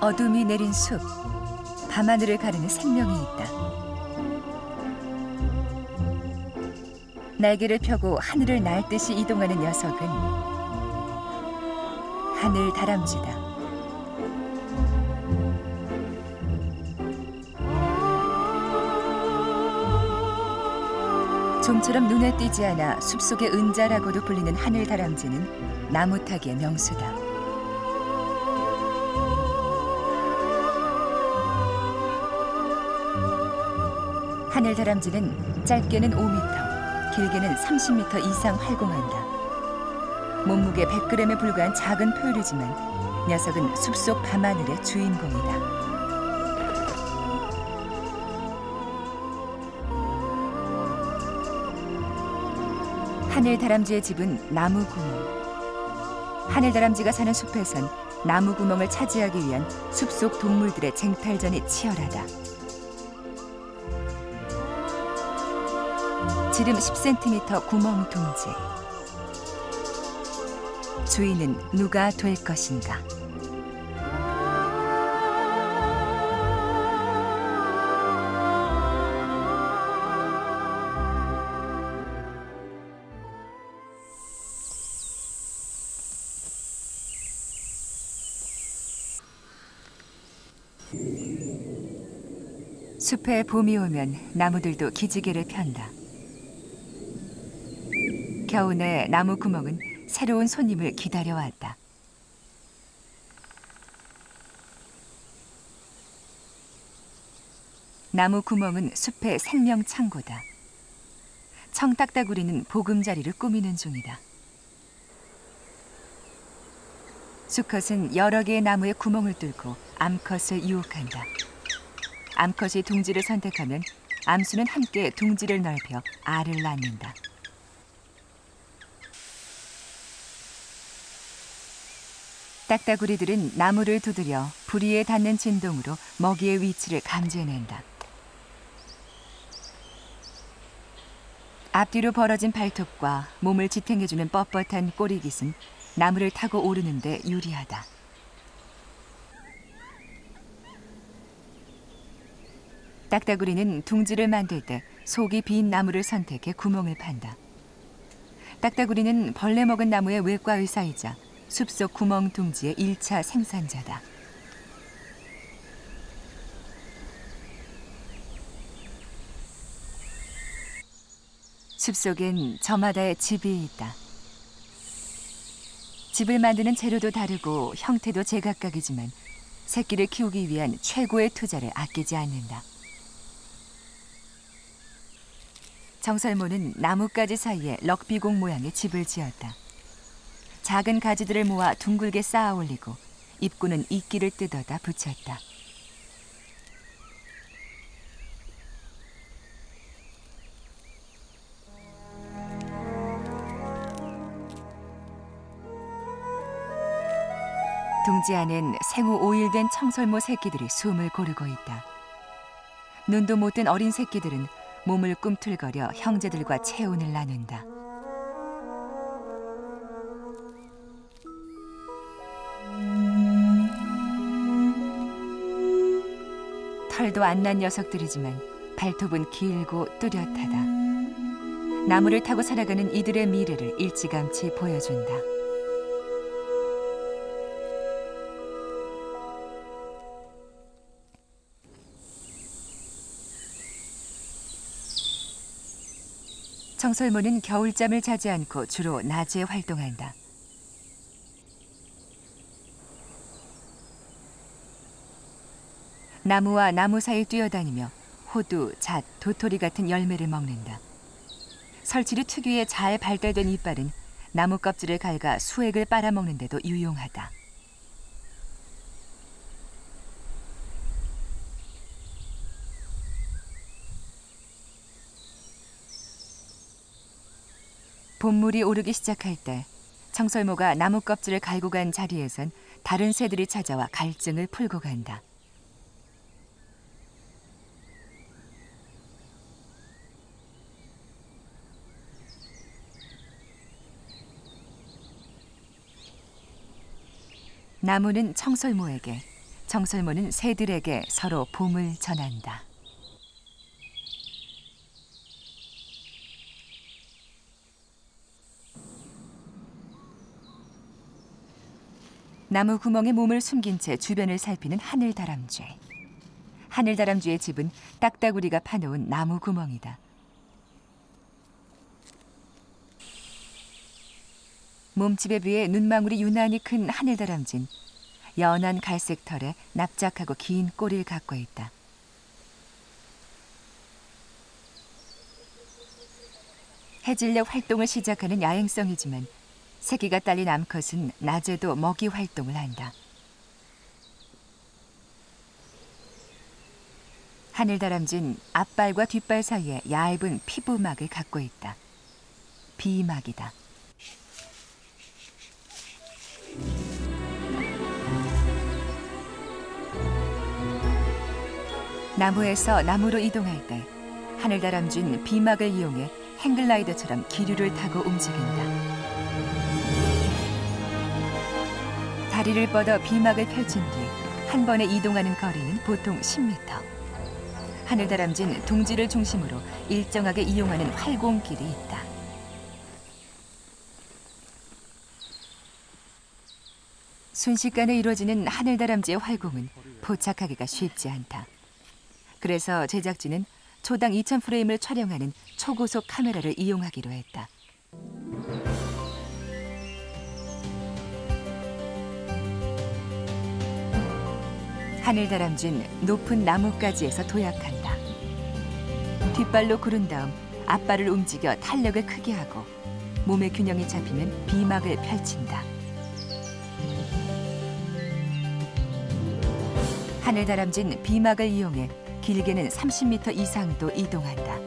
어둠이 내린 숲, 밤하늘을 가르는 생명이 있다. 날개를 펴고 하늘을 날듯이 이동하는 녀석은 하늘 다람쥐다. 좀처럼 눈에 띄지 않아 숲속의 은자라고도 불리는 하늘 다람쥐는 나무 타기의 명수다. 하늘 다람쥐는 짧게는 5m, 길게는 30m 이상 활공한다. 몸무게 100g에 불과한 작은 포유류지만 녀석은 숲속 밤하늘의 주인공이다. 하늘 다람쥐의 집은 나무 구멍. 하늘 다람쥐가 사는 숲에선 나무 구멍을 차지하기 위한 숲속 동물들의 쟁탈전이 치열하다. 지름 10cm 구멍 둥지. 주인은 누가 될 것인가? 숲에 봄이 오면 나무들도 기지개를 편다. 겨우내 나무 구멍은 새로운 손님을 기다려왔다. 나무 구멍은 숲의 생명 창고다. 청딱따구리는 보금자리를 꾸미는 중이다. 수컷은 여러 개의 나무에 구멍을 뚫고 암컷을 유혹한다. 암컷이 둥지를 선택하면 암수는 함께 둥지를 넓혀 알을 낳는다. 딱따구리들은 나무를 두드려 부리에 닿는 진동으로 먹이의 위치를 감지해낸다. 앞뒤로 벌어진 발톱과 몸을 지탱해주는 뻣뻣한 꼬리깃은 나무를 타고 오르는 데 유리하다. 딱따구리는 둥지를 만들 때 속이 빈 나무를 선택해 구멍을 판다. 딱따구리는 벌레 먹은 나무의 외과의사이자 숲속 구멍 둥지의 1차 생산자다. 숲속엔 저마다의 집이 있다. 집을 만드는 재료도 다르고 형태도 제각각이지만 새끼를 키우기 위한 최고의 투자를 아끼지 않는다. 정설모는 나뭇가지 사이에 럭비공 모양의 집을 지었다. 작은 가지들을 모아 둥글게 쌓아 올리고 입구는 이끼를 뜯어다 붙였다. 둥지 안엔 생후 5일 된 청설모 새끼들이 숨을 고르고 있다. 눈도 못 뜬 어린 새끼들은 몸을 꿈틀거려 형제들과 체온을 나눈다. 털도 안 난 녀석들이지만 발톱은 길고 뚜렷하다. 나무를 타고 살아가는 이들의 미래를 일찌감치 보여준다. 청설모는 겨울잠을 자지 않고 주로 낮에 활동한다. 나무와 나무 사이를 뛰어다니며 호두, 잣, 도토리 같은 열매를 먹는다. 설치류 특유의 잘 발달된 이빨은 나무 껍질을 갉아 수액을 빨아먹는 데도 유용하다. 봄물이 오르기 시작할 때 청설모가 나무 껍질을 갈고 간 자리에선 다른 새들이 찾아와 갈증을 풀고 간다. 나무는 청설모에게 정설모는 새들에게 서로 봄을 전한다. 나무 구멍에 몸을 숨긴 채 주변을 살피는 하늘다람쥐. 하늘다람쥐의 집은 딱따구리가 파놓은 나무 구멍이다. 몸집에 비해 눈망울이 유난히 큰 하늘다람쥐는 연한 갈색 털에 납작하고 긴 꼬리를 갖고 있다. 해질녘 활동을 시작하는 야행성이지만 새끼가 딸린 암컷은 낮에도 먹이 활동을 한다. 하늘다람쥐는 앞발과 뒷발 사이에 얇은 피부막을 갖고 있다. 비막이다. 나무에서 나무로 이동할 때 하늘다람쥐는 비막을 이용해 행글라이더처럼 기류를 타고 움직인다. 다리를 뻗어 비막을 펼친 뒤 한 번에 이동하는 거리는 보통 10m. 하늘다람쥐는 둥지를 중심으로 일정하게 이용하는 활공길이 있다. 순식간에 이루어지는 하늘다람쥐의 활공은 포착하기가 쉽지 않다. 그래서 제작진은 초당 2000프레임을 촬영하는 초고속 카메라를 이용하기로 했다. 하늘다람쥐는 높은 나뭇가지에서 도약한다. 뒷발로 구른 다음 앞발을 움직여 탄력을 크게 하고 몸의 균형이 잡히면 비막을 펼친다. 하늘다람쥐는 비막을 이용해 길게는 30m 이상도 이동한다.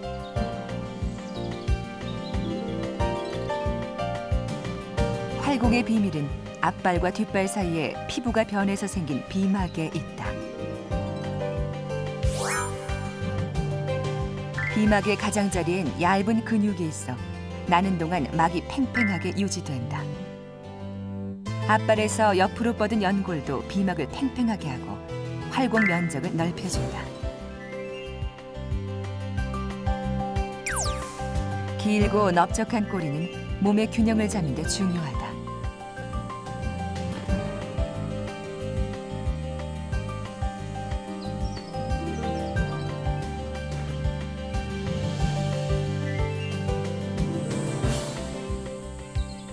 활공의 비밀은 앞발과 뒷발 사이에 피부가 변해서 생긴 비막에 있다. 비막의 가장자리엔 얇은 근육이 있어 나는 동안 막이 팽팽하게 유지된다. 앞발에서 옆으로 뻗은 연골도 비막을 팽팽하게 하고 활공 면적을 넓혀준다. 길고 넓적한 꼬리는 몸의 균형을 잡는 데 중요하다.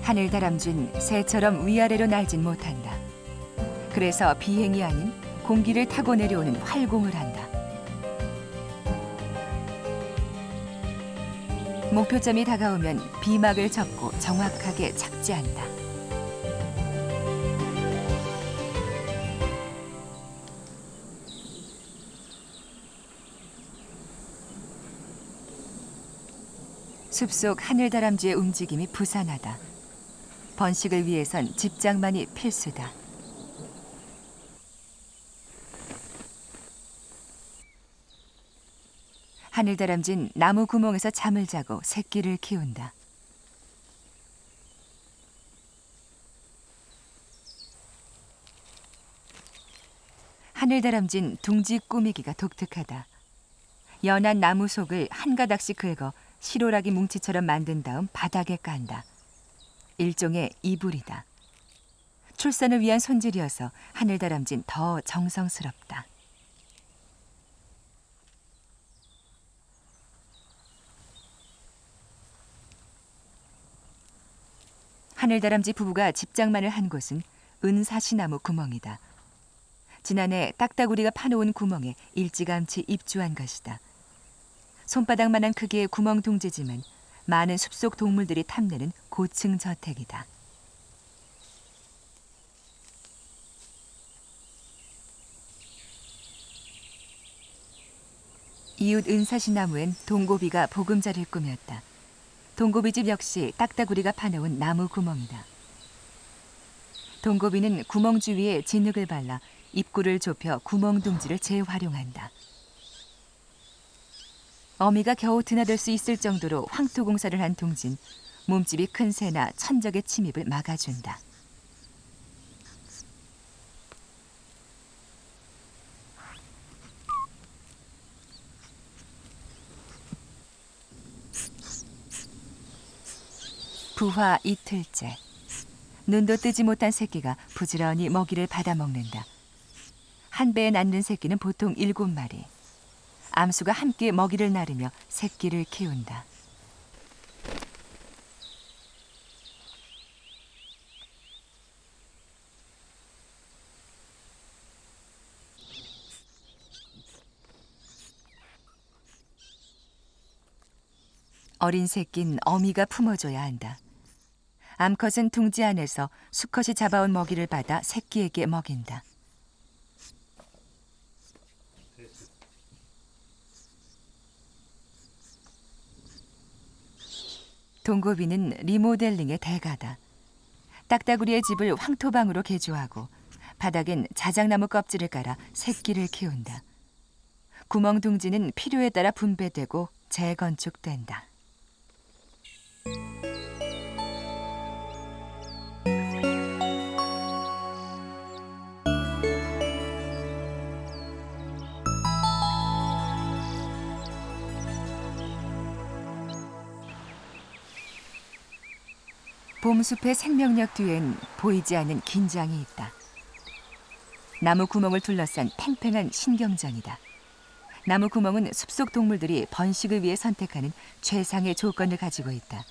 하늘다람쥐는 새처럼 위아래로 날진 못한다. 그래서 비행이 아닌 공기를 타고 내려오는 활공을 한다. 목표점이 다가오면 비막을 접고 정확하게 착지한다. 숲속 하늘다람쥐의 움직임이 부산하다. 번식을 위해선 집장만이 필수다. 하늘다람쥐는 나무 구멍에서 잠을 자고 새끼를 키운다. 하늘다람쥐는 둥지 꾸미기가 독특하다. 연한 나무 속을 한 가닥씩 긁어 시로라기 뭉치처럼 만든 다음 바닥에 깐다. 일종의 이불이다. 출산을 위한 손질이어서 하늘다람쥐는 더 정성스럽다. 하늘다람쥐 부부가 집장만을 한 곳은 은사시나무 구멍이다. 지난해 딱따구리가 파놓은 구멍에 일찌감치 입주한 것이다. 손바닥만한 크기의 구멍 둥지지만 많은 숲속 동물들이 탐내는 고층 저택이다. 이웃 은사시나무엔 동고비가 보금자리를 꾸몄다. 동고비집 역시 딱따구리가 파놓은 나무 구멍이다. 동고비는 구멍 주위에 진흙을 발라 입구를 좁혀 구멍 둥지를 재활용한다. 어미가 겨우 드나들 수 있을 정도로 황토 공사를 한 둥지는 몸집이 큰 새나 천적의 침입을 막아준다. 수화 이틀째. 눈도 뜨지 못한 새끼가 부지런히 먹이를 받아먹는다. 한 배에 낳는 새끼는 보통 7마리. 암수가 함께 먹이를 나르며 새끼를 키운다. 어린 새낀 어미가 품어줘야 한다. 암컷은 둥지 안에서 수컷이 잡아온 먹이를 받아 새끼에게 먹인다. 동고비는 리모델링의 대가다. 딱따구리의 집을 황토방으로 개조하고 바닥엔 자작나무 껍질을 깔아 새끼를 키운다. 구멍둥지는 필요에 따라 분배되고 재건축된다. 봄숲의 생명력 뒤엔 보이지 않는 긴장이 있다. 나무 구멍을 둘러싼 팽팽한 신경전이다. 나무 구멍은 숲속 동물들이 번식을 위해 선택하는 최상의 조건을 가지고 있다.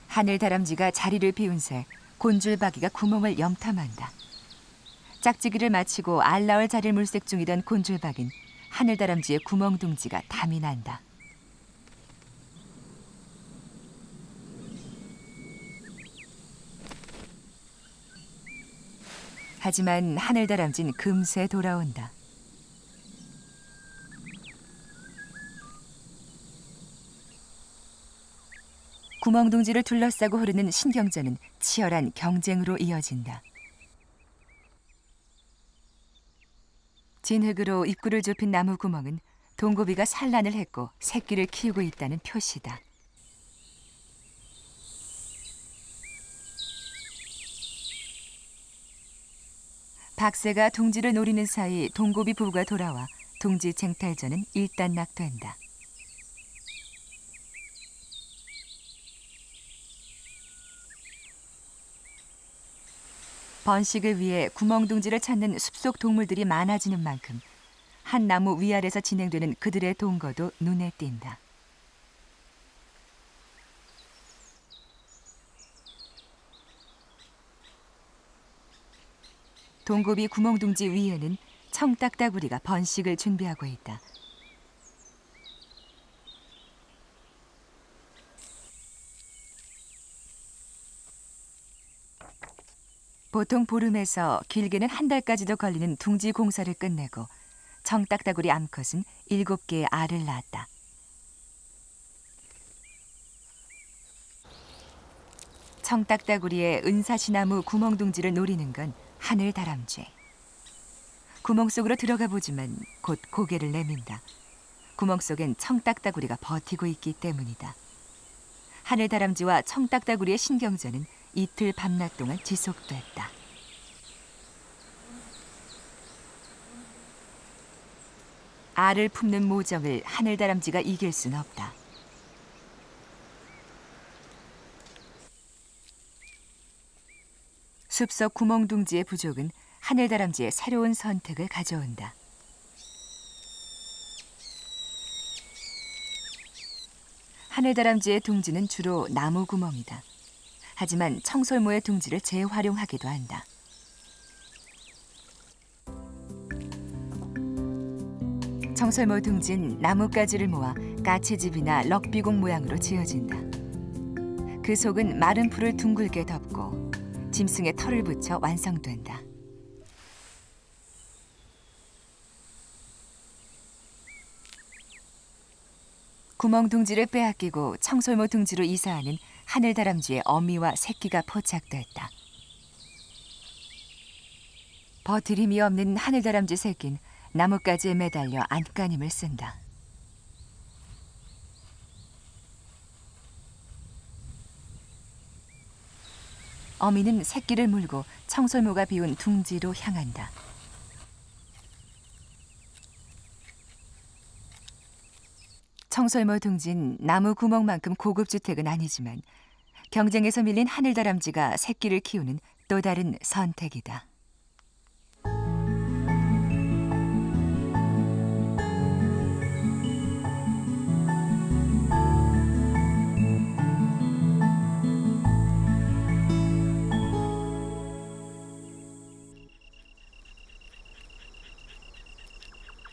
하늘다람쥐가 자리를 비운 새 곤줄박이가 구멍을 염탐한다. 짝짓기를 마치고 알 낳을 자리를 물색 중이던 곤줄박인 하늘다람쥐의 구멍둥지가 탐이 난다. 하지만 하늘다람쥐는 금세 돌아온다. 구멍둥지를 둘러싸고 흐르는 신경전은 치열한 경쟁으로 이어진다. 진흙으로 입구를 좁힌 나무 구멍은 동고비가 산란을 했고 새끼를 키우고 있다는 표시다. 박새가 둥지를 노리는 사이 동고비 부부가 돌아와 둥지 쟁탈전은 일단락된다. 번식을 위해 구멍둥지를 찾는 숲속 동물들이 많아지는 만큼 한 나무 위아래서 진행되는 그들의 동거도 눈에 띈다. 동고비 구멍둥지 위에는 청딱따구리가 번식을 준비하고 있다. 보통 보름에서 길게는 한 달까지도 걸리는 둥지 공사를 끝내고 청딱따구리 암컷은 7개의 알을 낳았다. 청딱따구리의 은사시나무 구멍둥지를 노리는 건 하늘다람쥐. 구멍 속으로 들어가 보지만 곧 고개를 내민다. 구멍 속엔 청딱따구리가 버티고 있기 때문이다. 하늘다람쥐와 청딱따구리의 신경전은 이틀 밤낮 동안 지속됐다. 알을 품는 모정을 하늘다람쥐가 이길 순 없다. 숲속 구멍둥지의 부족은 하늘다람쥐의 새로운 선택을 가져온다. 하늘다람쥐의 둥지는 주로 나무 구멍이다. 하지만 청설모의 둥지를 재활용하기도 한다. 청설모 둥지는 나뭇가지를 모아 까치집이나 럭비공 모양으로 지어진다. 그 속은 마른 풀을 둥글게 덮고 짐승의 털을 붙여 완성된다. 구멍둥지를 빼앗기고 청설모 둥지로 이사하는 하늘다람쥐의 어미와 새끼가 포착됐다. 버틸 힘이 없는 하늘다람쥐 새끼는 나뭇가지에 매달려 안간힘을 쓴다. 어미는 새끼를 물고 청설모가 비운 둥지로 향한다. 청설모 둥진 나무 구멍만큼 고급 주택은 아니지만 경쟁에서 밀린 하늘다람쥐가 새끼를 키우는 또 다른 선택이다.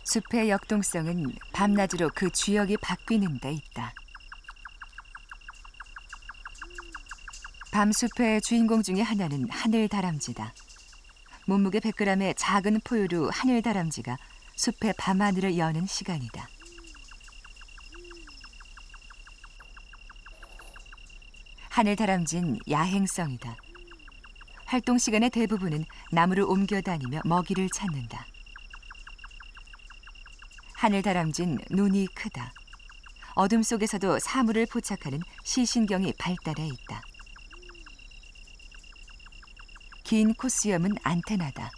숲의 역동성은 밤낮으로 그 주역이 바뀌는 데 있다. 밤숲의 주인공 중에 하나는 하늘다람쥐다. 몸무게 100g의 작은 포유류 하늘다람쥐가 숲의 밤하늘을 여는 시간이다. 하늘다람쥐는 야행성이다. 활동 시간의 대부분은 나무를 옮겨 다니며 먹이를 찾는다. 하늘다람쥐는 눈이 크다. 어둠 속에서도 사물을 포착하는 시신경이 발달해 있다. 긴 콧수염은 안테나다.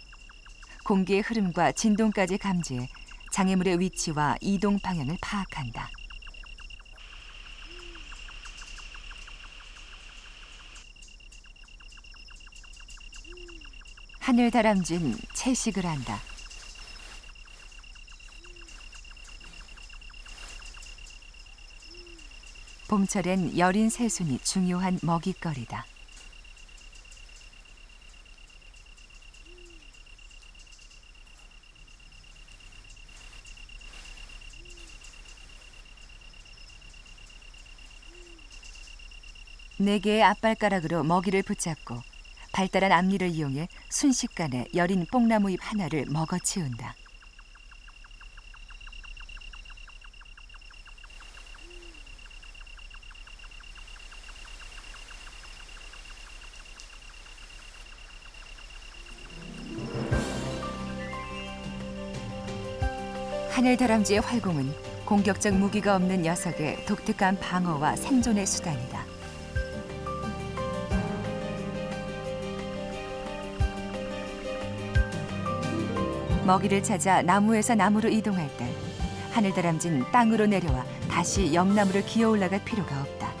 공기의 흐름과 진동까지 감지해 장애물의 위치와 이동 방향을 파악한다. 하늘다람쥐는 채식을 한다. 봄철엔 여린 새순이 중요한 먹잇거리다. 네 개의 앞발가락으로 먹이를 붙잡고 발달한 앞니를 이용해 순식간에 여린 뽕나무 잎 하나를 먹어치운다. 하늘다람쥐의 활공은 공격적 무기가 없는 녀석의 독특한 방어와 생존의 수단이다. 먹이를 찾아 나무에서 나무로 이동할 때 하늘다람쥐는 땅으로 내려와 다시 옆나무를 기어 올라갈 필요가 없다.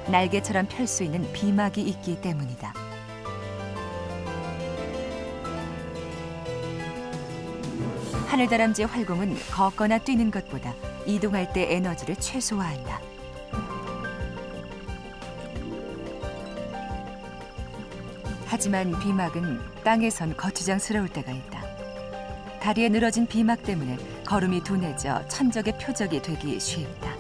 날개처럼 펼 수 있는 비막이 있기 때문이다. 하늘다람쥐의 활공은 걷거나 뛰는 것보다 이동할 때 에너지를 최소화한다. 하지만 비막은 땅에선 거추장스러울 때가 있다. 다리에 늘어진 비막 때문에 걸음이 둔해져 천적의 표적이 되기 쉽다.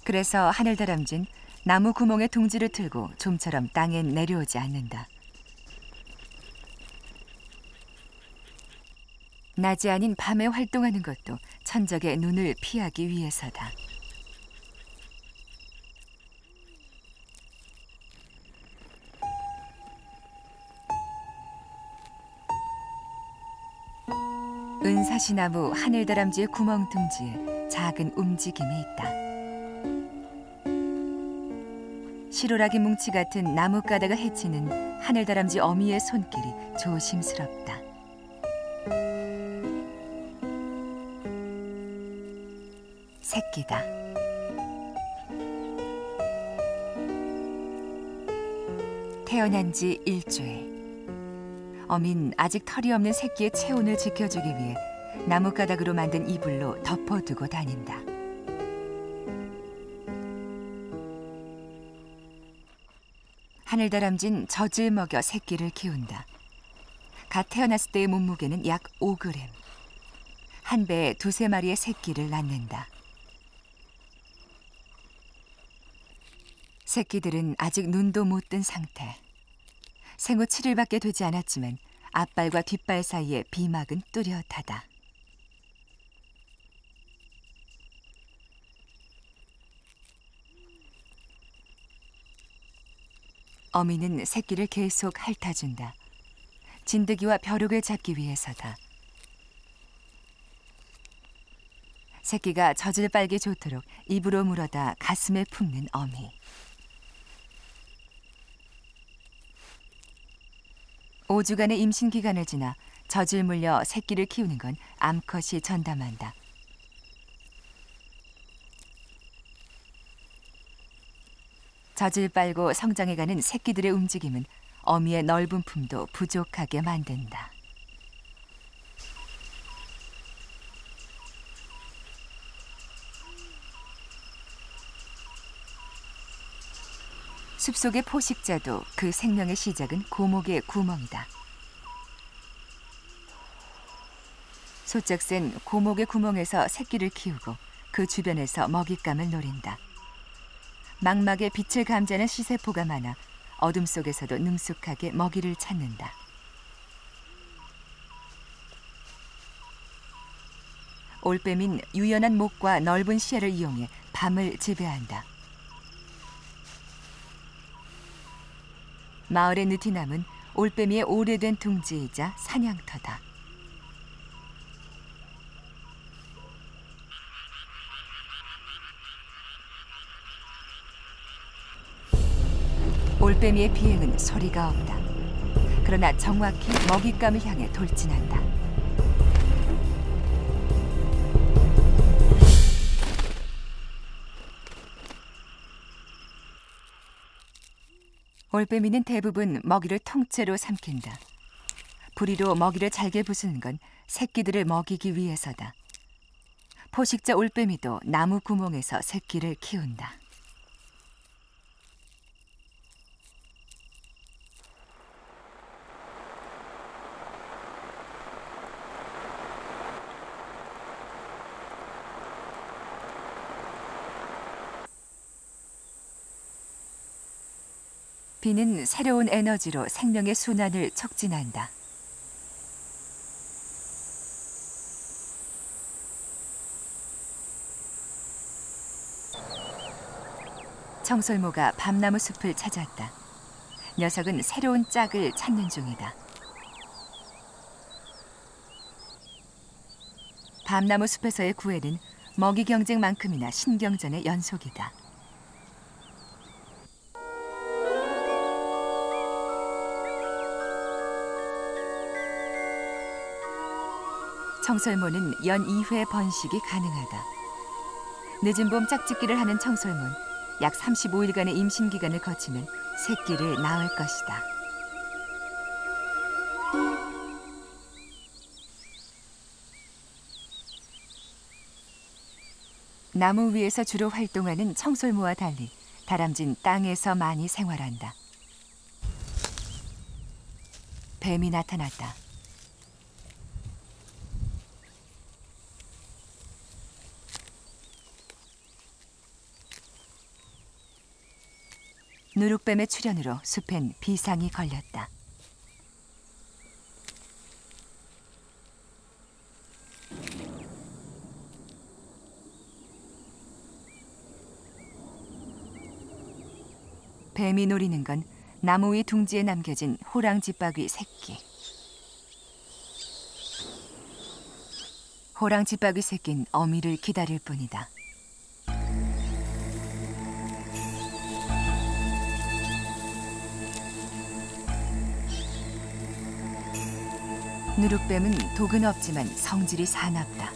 그래서 하늘다람쥐는 나무 구멍에 둥지를 틀고 좀처럼 땅엔 내려오지 않는다. 낮이 아닌 밤에 활동하는 것도 천적의 눈을 피하기 위해서다. 은사시나무 하늘다람쥐의 구멍 둥지에 작은 움직임이 있다. 시로라기 뭉치 같은 나뭇가닥을 헤치는 하늘다람쥐 어미의 손길이 조심스럽다. 새끼다. 태어난 지 일주일. 어민 아직 털이 없는 새끼의 체온을 지켜주기 위해 나뭇가닥으로 만든 이불로 덮어두고 다닌다. 하늘다람쥐는 젖을 먹여 새끼를 키운다. 갓 태어났을 때의 몸무게는 약 5g. 한 배에 2~3마리의 새끼를 낳는다. 새끼들은 아직 눈도 못 뜬 상태. 생후 7일밖에 되지 않았지만 앞발과 뒷발 사이의 비막은 뚜렷하다. 어미는 새끼를 계속 핥아준다. 진드기와 벼룩을 잡기 위해서다. 새끼가 젖을 빨기 좋도록 입으로 물어다 가슴에 품는 어미. 5주간의 임신 기간을 지나 젖을 물려 새끼를 키우는 건 암컷이 전담한다. 젖을 빨고 성장해가는 새끼들의 움직임은 어미의 넓은 품도 부족하게 만든다. 숲속의 포식자도 그 생명의 시작은 고목의 구멍이다. 소쩍 센 고목의 구멍에서 새끼를 키우고 그 주변에서 먹잇감을 노린다. 망막에 빛을 감지하는 시세포가 많아 어둠 속에서도 능숙하게 먹이를 찾는다. 올빼미는 유연한 목과 넓은 시야를 이용해 밤을 지배한다. 마을의 느티남은 올빼미의 오래된 둥지이자 사냥터다. 올빼미의 비행은 소리가 없다. 그러나 정확히 먹잇감을 향해 돌진한다. 올빼미는 대부분 먹이를 통째로 삼킨다. 부리로 먹이를 잘게 부수는 건 새끼들을 먹이기 위해서다. 포식자 올빼미도 나무 구멍에서 새끼를 키운다. 비는 새로운 에너지로 생명의 순환을 촉진한다. 청설모가 밤나무 숲을 찾았다. 녀석은 새로운 짝을 찾는 중이다. 밤나무 숲에서의 구애는 먹이 경쟁만큼이나 신경전의 연속이다. 청설모는 연 2회 번식이 가능하다. 늦은 봄 짝짓기를 하는 청설모는 약 35일간의 임신 기간을 거치면 새끼를 낳을 것이다. 나무 위에서 주로 활동하는 청설모와 달리 다람쥐는 땅에서 많이 생활한다. 뱀이 나타났다. 누룩뱀의 출현으로 숲엔 비상이 걸렸다. 뱀이 노리는 건 나무 위 둥지에 남겨진 호랑지박귀 새끼. 호랑지박귀 새끼는 어미를 기다릴 뿐이다. 누룩뱀은 독은 없지만 성질이 사납다.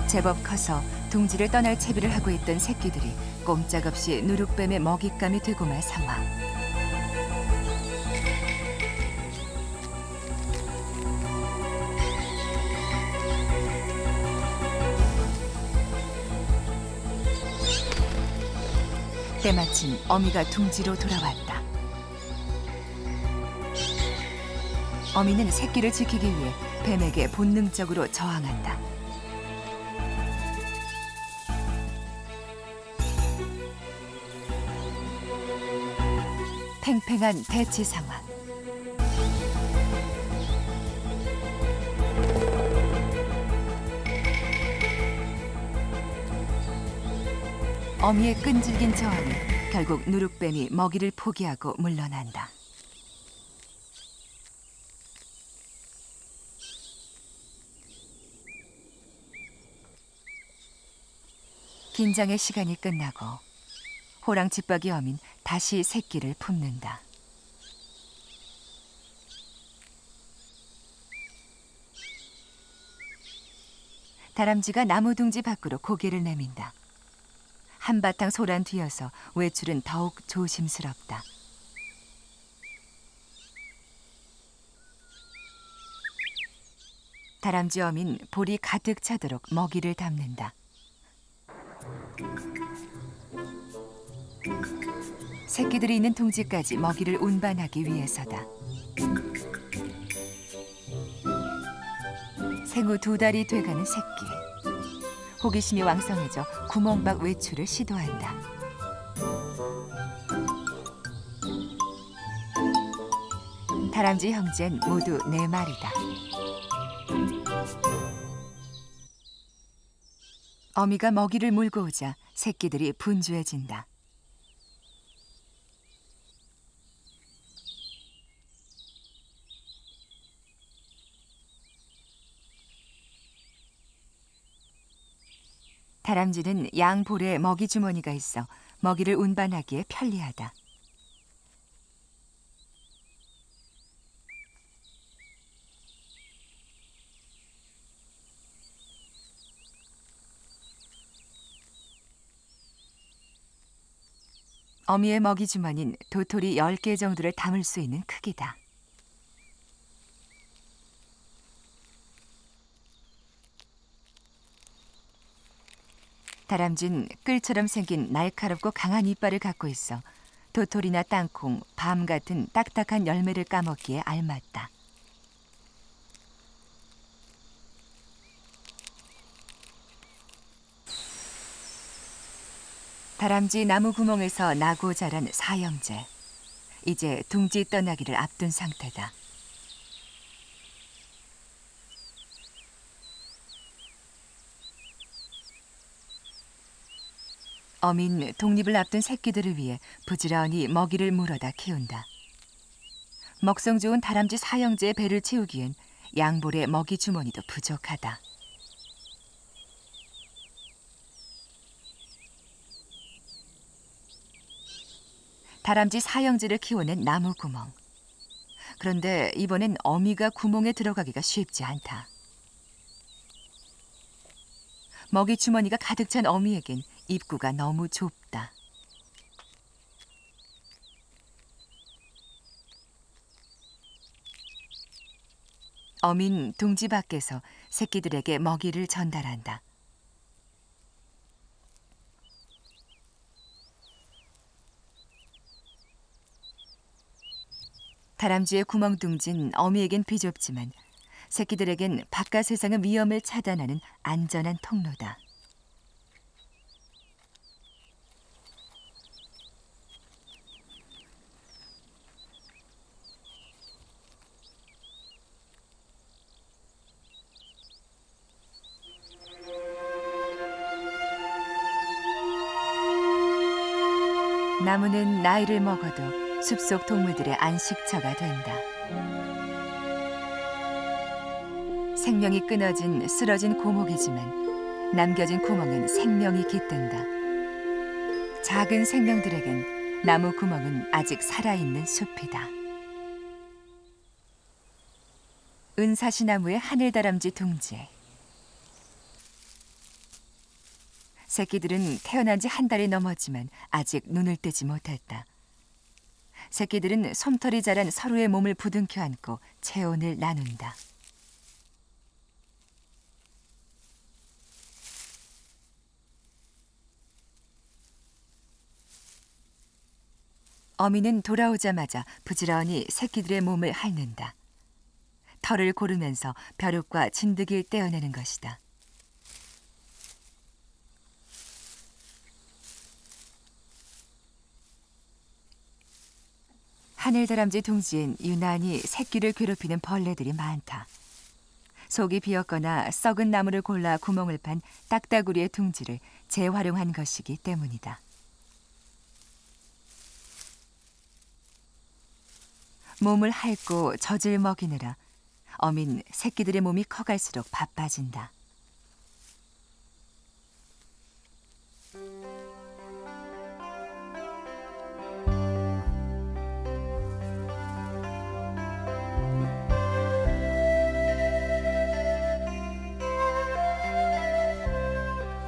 제법 커서 둥지를 떠날 채비를 하고 있던 새끼들이 꼼짝없이 누룩뱀의 먹잇감이 되고 말 상황. 때마침 어미가 둥지로 돌아왔다. 어미는 새끼를 지키기 위해 뱀에게 본능적으로 저항한다. 팽팽한 대치 상황. 어미의 끈질긴 저항에 결국 누룩뱀이 먹이를 포기하고 물러난다. 긴장의 시간이 끝나고 호랑 집박이 어민 다시 새끼를 품는다. 다람쥐가 나무 둥지 밖으로 고개를 내민다. 한바탕 소란 뒤여서 외출은 더욱 조심스럽다. 다람쥐 어민 볼이 가득 차도록 먹이를 담는다. 새끼들이 있는 둥지까지 먹이를 운반하기 위해서다. 생후 2달이 돼가는 새끼. 호기심이 왕성해져 구멍 밖 외출을 시도한다. 다람쥐 형제는 모두 4마리다. 어미가 먹이를 물고 오자 새끼들이 분주해진다. 다람쥐는 양 볼에 먹이 주머니가 있어 먹이를 운반하기에 편리하다. 어미의 먹이 주머니는 도토리 10개 정도를 담을 수 있는 크기다. 다람쥐는 끌처럼 생긴 날카롭고 강한 이빨을 갖고 있어 도토리나 땅콩, 밤 같은 딱딱한 열매를 까먹기에 알맞다. 다람쥐 나무 구멍에서 나고 자란 사형제. 이제 둥지 떠나기를 앞둔 상태다. 어민 독립을 앞둔 새끼들을 위해 부지런히 먹이를 물어다 키운다. 먹성 좋은 다람쥐 사형제의 배를 채우기엔 양볼의 먹이 주머니도 부족하다. 다람쥐 사형제를 키워낸 나무 구멍. 그런데 이번엔 어미가 구멍에 들어가기가 쉽지 않다. 먹이 주머니가 가득 찬 어미에겐 입구가 너무 좁다. 어민 둥지 밖에서 새끼들에게 먹이를 전달한다. 다람쥐의 구멍둥지는 어미에겐 비좁지만 새끼들에겐 바깥 세상의 위험을 차단하는 안전한 통로다. 나무는 나이를 먹어도 숲속 동물들의 안식처가 된다. 생명이 끊어진 쓰러진 고목이지만 남겨진 구멍엔 생명이 깃든다. 작은 생명들에겐 나무 구멍은 아직 살아있는 숲이다. 은사시나무의 하늘다람쥐 둥지. 새끼들은 태어난 지 1달이 넘었지만 아직 눈을 뜨지 못했다. 새끼들은 솜털이 자란 서로의 몸을 부둥켜 안고 체온을 나눈다. 어미는 돌아오자마자 부지런히 새끼들의 몸을 핥는다. 털을 고르면서 벼룩과 진드기를 떼어내는 것이다. 하늘다람쥐 둥지엔 유난히 새끼를 괴롭히는 벌레들이 많다. 속이 비었거나 썩은 나무를 골라 구멍을 판 딱따구리의 둥지를 재활용한 것이기 때문이다. 몸을 핥고 젖을 먹이느라 어민 새끼들의 몸이 커갈수록 바빠진다.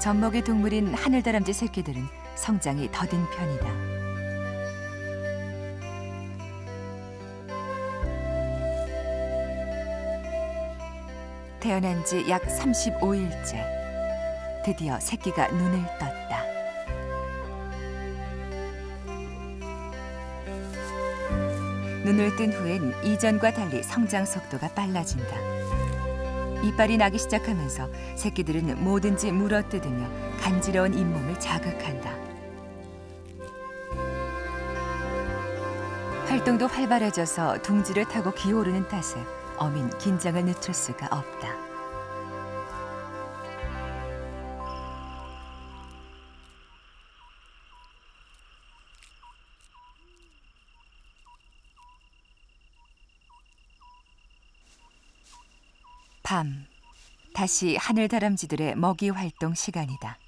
젖먹이 동물인 하늘다람쥐 새끼들은 성장이 더딘 편이다. 태어난 지 약 35일째. 드디어 새끼가 눈을 떴다. 눈을 뜬 후엔 이전과 달리 성장 속도가 빨라진다. 이빨이 나기 시작하면서 새끼들은 뭐든지 물어뜯으며 간지러운 잇몸을 자극한다. 활동도 활발해져서 둥지를 타고 기어오르는 탓에 어민 긴장을 늦출 수가 없다. 밤, 다시 하늘다람쥐들의 먹이 활동 시간이다.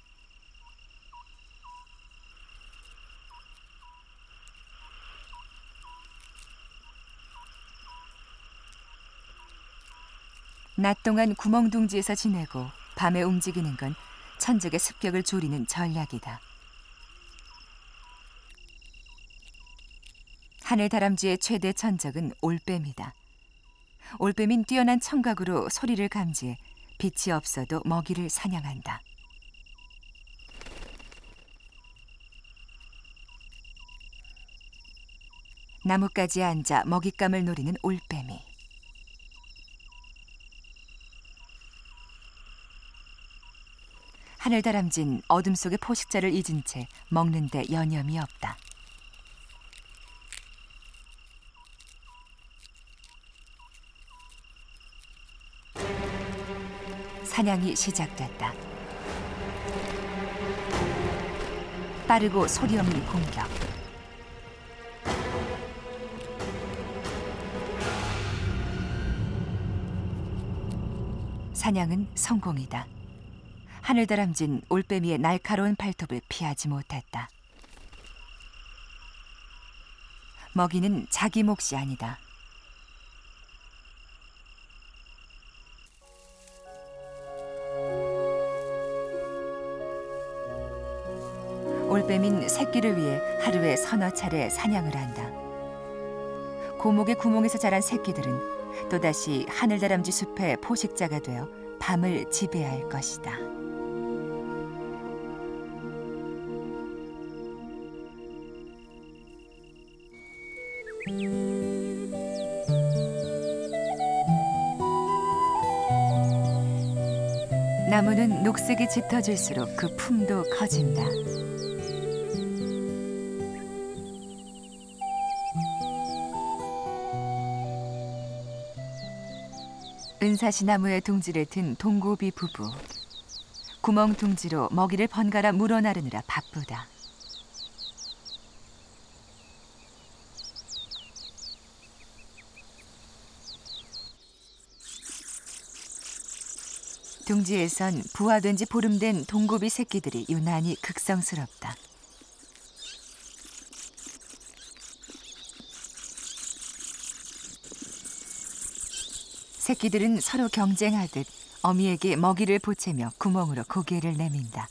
낮 동안 구멍둥지에서 지내고 밤에 움직이는 건 천적의 습격을 줄이는 전략이다. 하늘다람쥐의 최대 천적은 올빼미다. 올빼미는 뛰어난 청각으로 소리를 감지해 빛이 없어도 먹이를 사냥한다. 나뭇가지에 앉아 먹잇감을 노리는 올빼미. 하늘다람쥐는 어둠 속의 포식자를 잊은 채 먹는 데 여념이 없다. 사냥이 시작됐다. 빠르고 소리 없는 공격. 사냥은 성공이다. 하늘다람쥐는 올빼미의 날카로운 발톱을 피하지 못했다. 먹이는 자기 몫이 아니다. 올빼미는 새끼를 위해 하루에 서너 차례 사냥을 한다. 고목의 구멍에서 자란 새끼들은 또다시 하늘다람쥐 숲의 포식자가 되어 밤을 지배할 것이다. 나무는 녹색이 짙어질수록 그 품도 커진다. 은사시 나무에 둥지를 튼 동고비 부부. 구멍 둥지로 먹이를 번갈아 물어 나르느라 바쁘다. 둥지에선 부화된 지 보름 된 동고비 새끼들이 유난히 극성스럽다. 새끼들은 서로 경쟁하듯 어미에게 먹이를 보채며 구멍으로 고개를 내민다.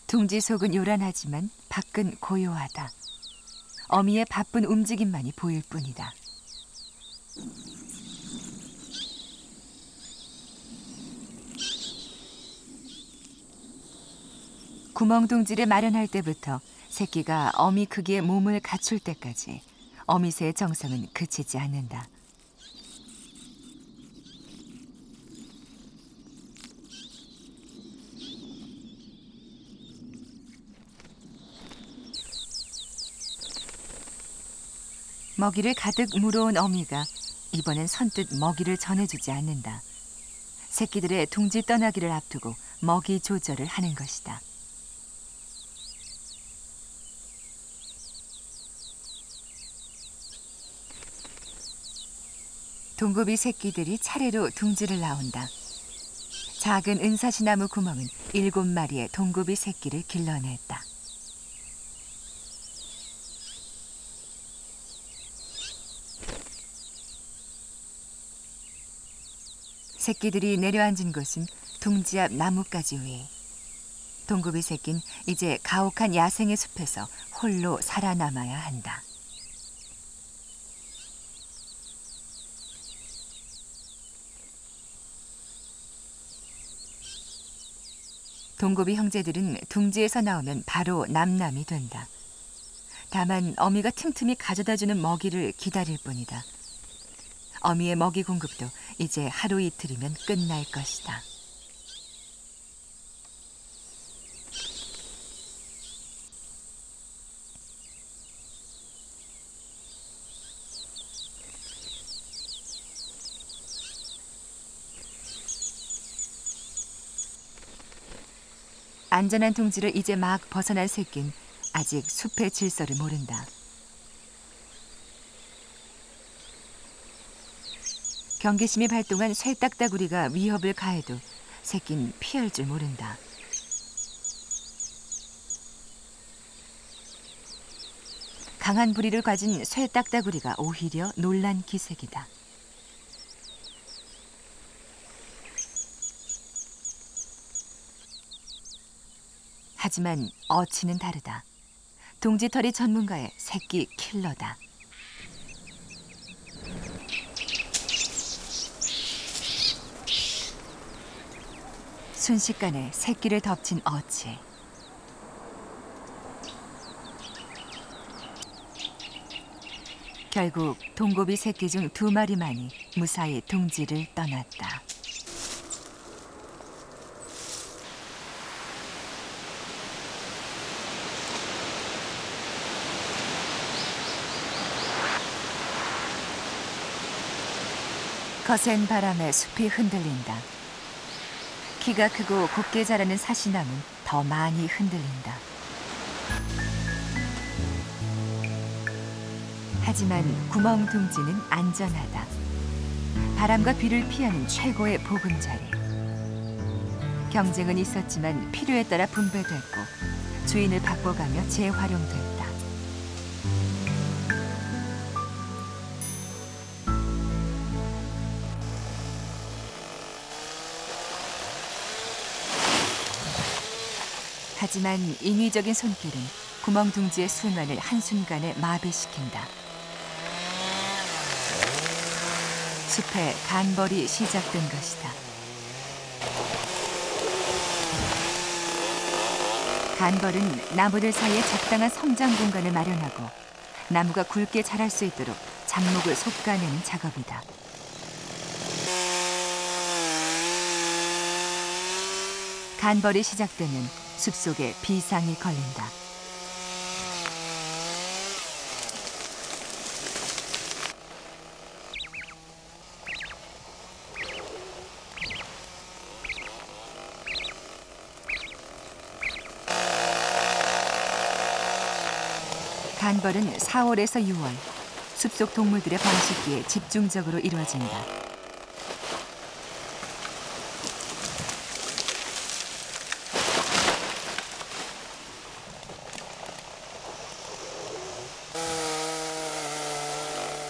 둥지 속은 요란하지만 밖은 고요하다. 어미의 바쁜 움직임만이 보일 뿐이다. 구멍둥지를 마련할 때부터 새끼가 어미 크기의 몸을 갖출 때까지 어미새의 정성은 그치지 않는다. 먹이를 가득 물어온 어미가 이번엔 선뜻 먹이를 전해주지 않는다. 새끼들의 둥지 떠나기를 앞두고 먹이 조절을 하는 것이다. 동고비 새끼들이 차례로 둥지를 나온다. 작은 은사시나무 구멍은 7마리의 동고비 새끼를 길러냈다. 새끼들이 내려앉은 곳은 둥지 앞 나뭇가지 위. 동급이 새낀 이제 가혹한 야생의 숲에서 홀로 살아남아야 한다. 동급이 형제들은 둥지에서 나오면 바로 남남이 된다. 다만 어미가 틈틈이 가져다주는 먹이를 기다릴 뿐이다. 어미의 먹이 공급도 이제 하루 이틀이면 끝날 것이다. 안전한 둥지를 이제 막 벗어난 새끼는 아직 숲의 질서를 모른다. 경계심이 발동한 쇠딱따구리가 위협을 가해도 새끼는 피할 줄 모른다. 강한 부리를 가진 쇠딱따구리가 오히려 놀란 기색이다. 하지만 어치는 다르다. 둥지털이 전문가의 새끼 킬러다. 순식간에 새끼를 덮친 어치. 결국 동고비 새끼 중 2마리만이 무사히 둥지를 떠났다. 거센 바람에 숲이 흔들린다. 키가 크고 곱게 자라는 사시나무는 더 많이 흔들린다. 하지만 구멍 둥지는 안전하다. 바람과 비를 피하는 최고의 보금자리. 경쟁은 있었지만 필요에 따라 분배됐고 주인을 바꿔가며 재활용됐다. 하지만 인위적인 손길은 구멍 둥지의 순환을 한순간에 마비시킨다. 숲에 간벌이 시작된 것이다. 간벌은 나무들 사이에 적당한 성장 공간을 마련하고 나무가 굵게 자랄 수 있도록 작목을 솎아내는 작업이다. 간벌이 시작되면 숲속에 비상이 걸린다. 간벌은 4월에서 6월 숲속 동물들의 번식기에 집중적으로 이루어진다.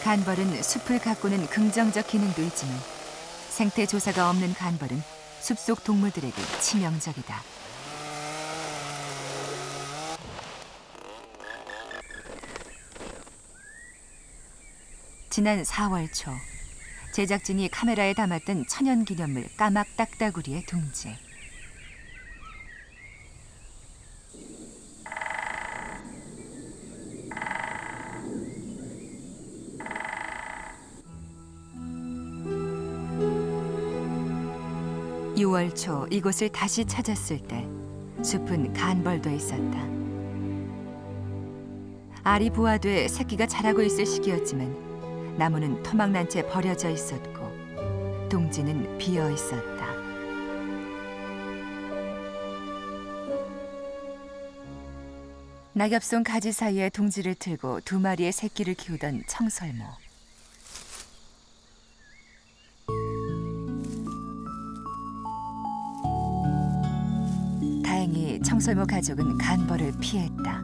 간벌은 숲을 가꾸는 긍정적 기능도 있지만 생태 조사가 없는 간벌은 숲속 동물들에게 치명적이다. 지난 4월 초 제작진이 카메라에 담았던 천연기념물 까막 딱따구리의 둥지. (6월) 초 이곳을 다시 찾았을 때 숲은 간벌돼 있었다. 알이 부화돼 새끼가 자라고 있을 시기였지만 나무는 토막난 채 버려져 있었고 둥지는 비어 있었다. 낙엽송 가지 사이에 둥지를 틀고 2마리의 새끼를 키우던 청설모. 다행히 청설모 가족은 간벌을 피했다.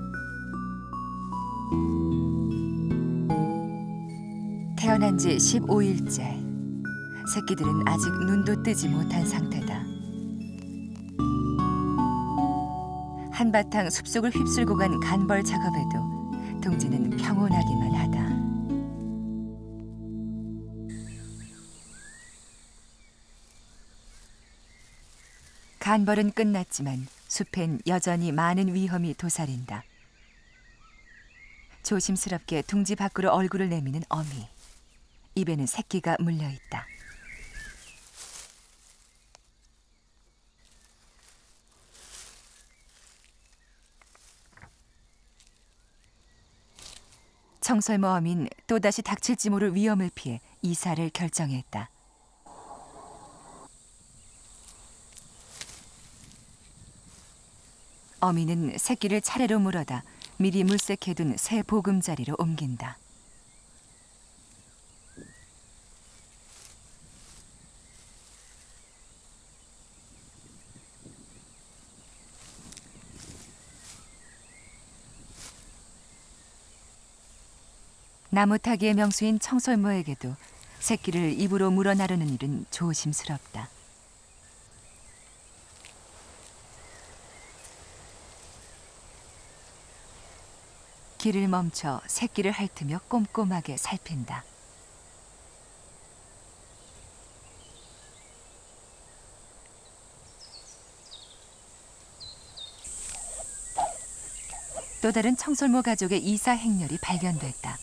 태어난 지 15일째 새끼들은 아직 눈도 뜨지 못한 상태다. 한바탕 숲속을 휩쓸고 간 간벌 작업에도 둥지는 평온하기만 하다. 간벌은 끝났지만 숲엔 여전히 많은 위험이 도사린다. 조심스럽게 둥지 밖으로 얼굴을 내미는 어미. 입에는 새끼가 물려있다. 청설모 어미는 또다시 닥칠지 모를 위험을 피해 이사를 결정했다. 어미는 새끼를 차례로 물어다 미리 물색해둔 새 보금자리로 옮긴다. 나무타기의 명수인 청설모에게도 새끼를 입으로 물어 나르는 일은 조심스럽다. 길을 멈춰 새끼를 핥으며 꼼꼼하게 살핀다. 또 다른 청설모 가족의 이사 행렬이 발견됐다.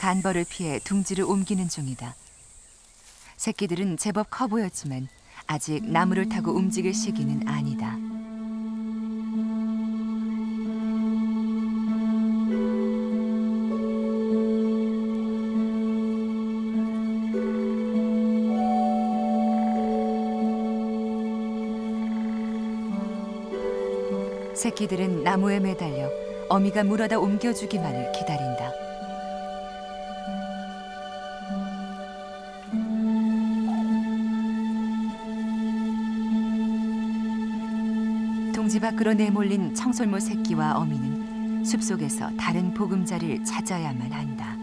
간벌을 피해 둥지를 옮기는 중이다. 새끼들은 제법 커 보였지만 아직 나무를 타고 움직일 시기는 아니다. 새끼들은 나무에 매달려 어미가 물어다 옮겨주기만을 기다린다. 둥지 밖으로 내몰린 청설모 새끼와 어미는 숲속에서 다른 보금자리를 찾아야만 한다.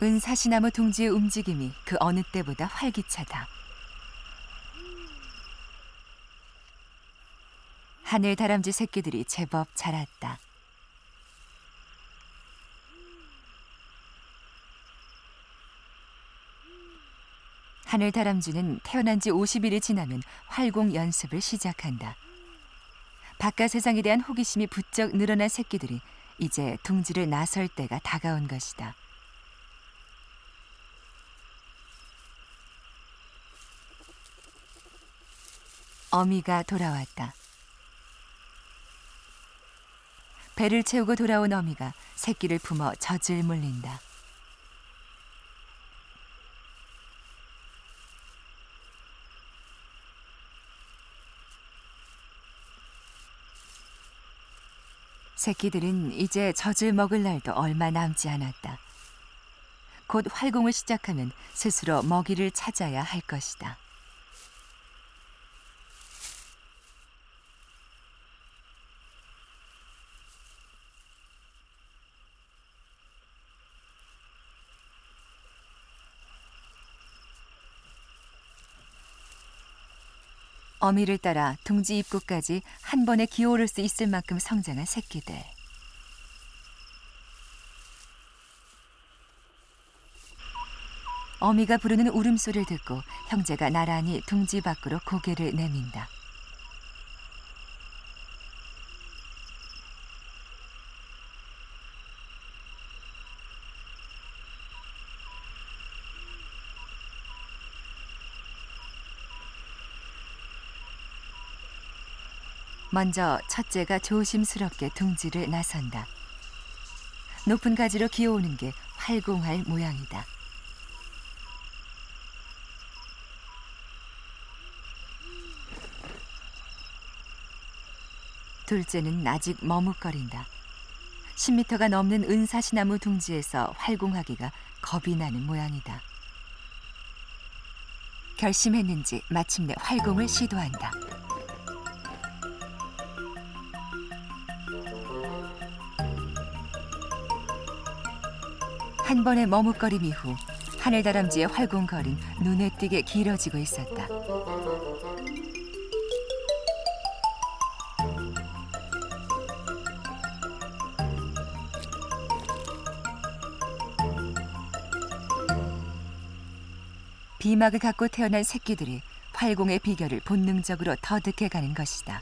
은사시나무 둥지의 움직임이 그 어느 때보다 활기차다. 하늘 다람쥐 새끼들이 제법 자랐다. 하늘 다람쥐는 태어난 지 50일이 지나면 활공 연습을 시작한다. 바깥 세상에 대한 호기심이 부쩍 늘어난 새끼들이 이제 둥지를 나설 때가 다가온 것이다. 어미가 돌아왔다. 배를 채우고 돌아온 어미가 새끼를 품어 젖을 물린다. 새끼들은 이제 젖을 먹을 날도 얼마 남지 않았다. 곧 활공을 시작하면 스스로 먹이를 찾아야 할 것이다. 어미를 따라 둥지 입구까지 한 번에 기어오를 수 있을 만큼 성장한 새끼들. 어미가 부르는 울음소리를 듣고 형제가 나란히 둥지 밖으로 고개를 내민다. 먼저 첫째가 조심스럽게 둥지를 나선다. 높은 가지로 기어오는 게 활공할 모양이다. 둘째는 아직 머뭇거린다. 10m가 넘는 은사시나무 둥지에서 활공하기가 겁이 나는 모양이다. 결심했는지 마침내 활공을 시도한다. 한 번의 머뭇거림 이후 하늘다람쥐의 활공거리는 눈에 띄게 길어지고 있었다. 비막을 갖고 태어난 새끼들이 활공의 비결을 본능적으로 터득해가는 것이다.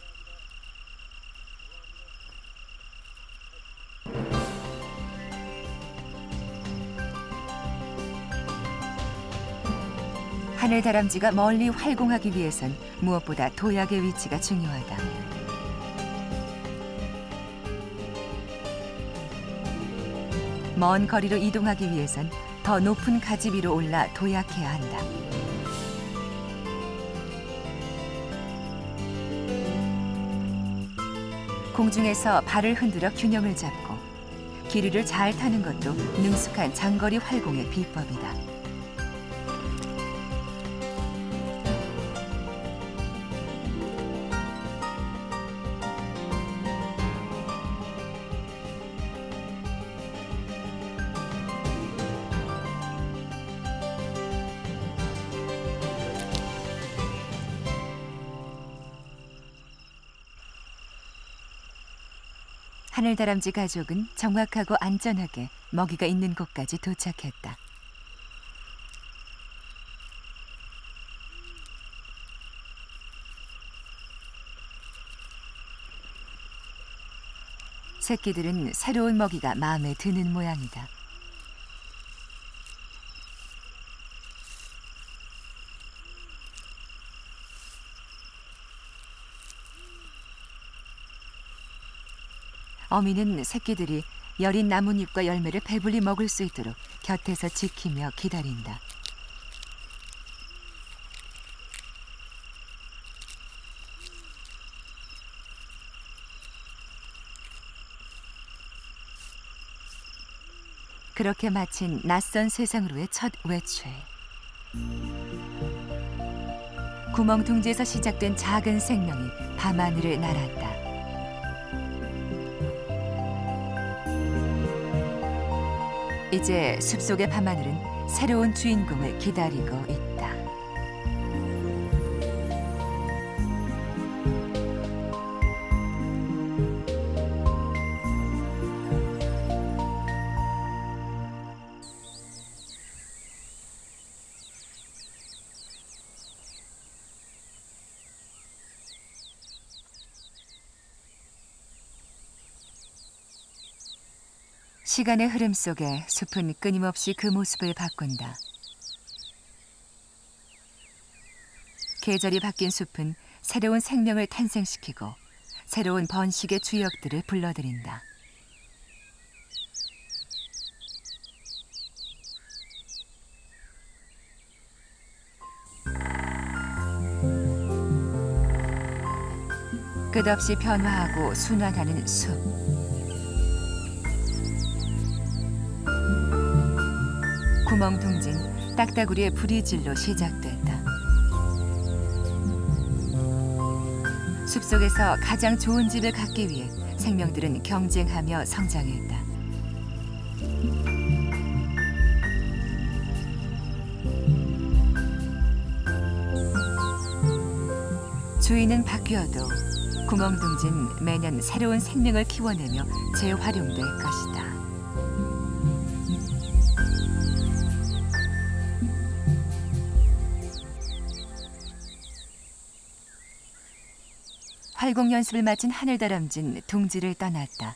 하늘다람쥐가 멀리 활공하기 위해선 무엇보다 도약의 위치가 중요하다. 먼 거리로 이동하기 위해선 더 높은 가지 위로 올라 도약해야 한다. 공중에서 발을 흔들어 균형을 잡고 기류를 잘 타는 것도 능숙한 장거리 활공의 비법이다. 하늘다람쥐 가족은 정확하고 안전하게 먹이가 있는 곳까지 도착했다. 새끼들은 새로운 먹이가 마음에 드는 모양이다. 어미는 새끼들이 여린 나뭇잎과 열매를 배불리 먹을 수 있도록 곁에서 지키며 기다린다. 그렇게 마친 낯선 세상으로의 첫 외출. 구멍둥지에서 시작된 작은 생명이 밤하늘을 날았다. 이제 숲속의 밤하늘은 새로운 주인공을 기다리고 있다. 시간의 흐름 속에 숲은 끊임없이 그 모습을 바꾼다. 계절이 바뀐 숲은 새로운 생명을 탄생시키고 새로운 번식의 주역들을 불러들인다. 끝없이 변화하고 순환하는 숲. 구멍둥지는 딱따구리의 부리질로 시작됐다. 숲속에서 가장 좋은 집을 갖기 위해 생명들은 경쟁하며 성장했다. 주인은 바뀌어도 구멍둥지는 매년 새로운 생명을 키워내며 재활용될 것이다. 활공 연습을 마친 하늘다람쥐는 둥지를 떠났다.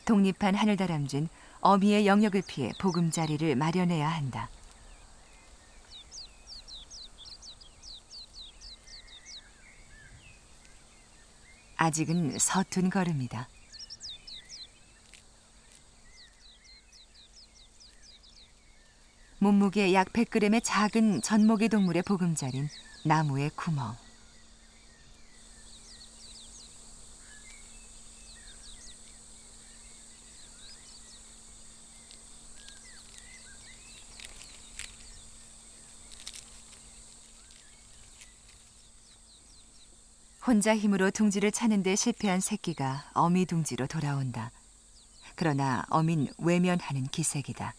독립한 하늘다람쥐는 어미의 영역을 피해 보금자리를 마련해야 한다. 아직은 서툰 걸음이다. 몸무게 약 100g의 작은 젖먹이 동물의 보금자리인 나무의 구멍. 혼자 힘으로 둥지를 차는 데 실패한 새끼가 어미 둥지로 돌아온다. 그러나 어민 외면하는 기색이다.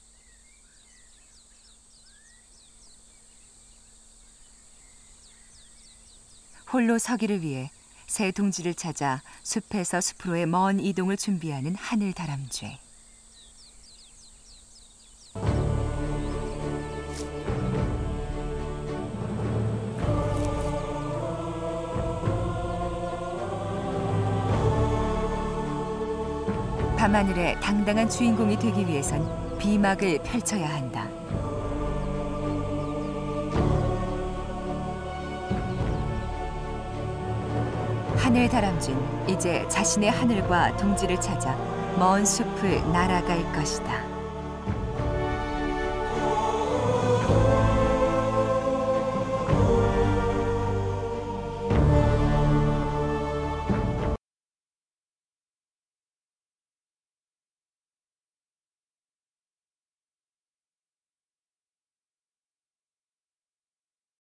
홀로 서기를 위해 새 둥지를 찾아 숲에서 숲으로의 먼 이동을 준비하는 하늘 다람쥐. 밤하늘의 당당한 주인공이 되기 위해선 비막을 펼쳐야 한다. 하늘 다람쥐는 이제 자신의 하늘과 둥지를 찾아 먼 숲을 날아갈 것이다.